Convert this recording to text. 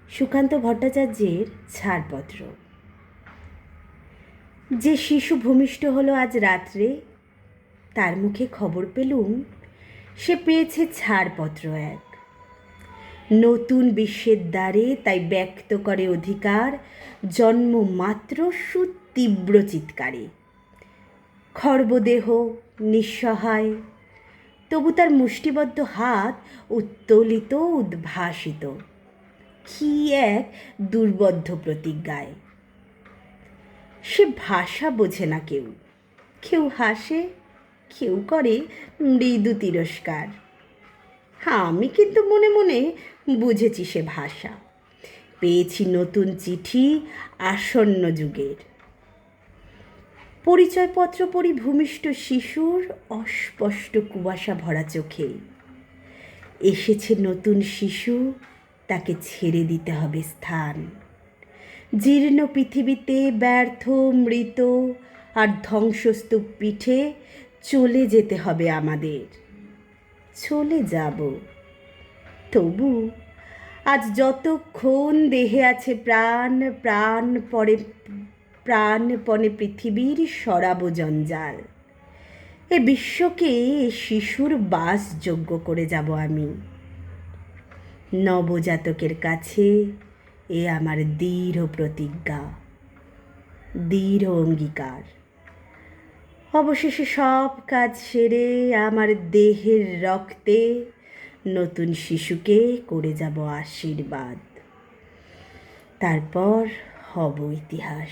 সুকান্ত ভট্টাচার্যের ছাড়পত্র। যে শিশু ভূমিষ্ঠ হলো আজ রাত্রে, তার মুখে খবর পেলুম সে পেয়েছে ছাড়পত্র এক। নতুন বিশ্বের দ্বারে তাই ব্যক্ত করে অধিকার জন্মমাত্র সুতীব্র চিৎকারে। খর্বদেহ নিঃসহায়, তবু তার মুষ্টিবদ্ধ হাত উত্তোলিত উদ্ভাসিত কি এক দুর্বদ্ধ প্রতিজ্ঞায়। সে ভাষা বোঝে না কেউ, কেউ হাসে, কেউ করে মৃদু তিরস্কার। আমি কিন্তু মনে মনে বুঝেছি সে ভাষা। পেয়েছি নতুন চিঠি আসন্ন যুগের। পরিচয়পত্র পড়ি ভূমিষ্ঠ শিশুর অস্পষ্ট কুয়াশা ভরা চোখে। এসেছে নতুন শিশু, তাকে ছেড়ে দিতে হবে স্থান। জীর্ণ পৃথিবীতে ব্যর্থ মৃত আর ধ্বংসস্তূপ পিঠে চলে যেতে হবে আমাদের। চলে যাব, তবু আজ যতক্ষণ দেহে আছে প্রাণ, প্রাণপণে পৃথিবীর সরাব জঞ্জাল। এ বিশ্বকে শিশুর বাসযোগ্য করে যাব আমি। নবজাতকের কাছে এ আমার দৃঢ় প্রতিজ্ঞা, দৃঢ় অঙ্গীকার। অবশেষে সব কাজ সেরে আমার দেহের রক্তে নতুন শিশুকে করে যাব আশীর্বাদ। তারপর হব ইতিহাস।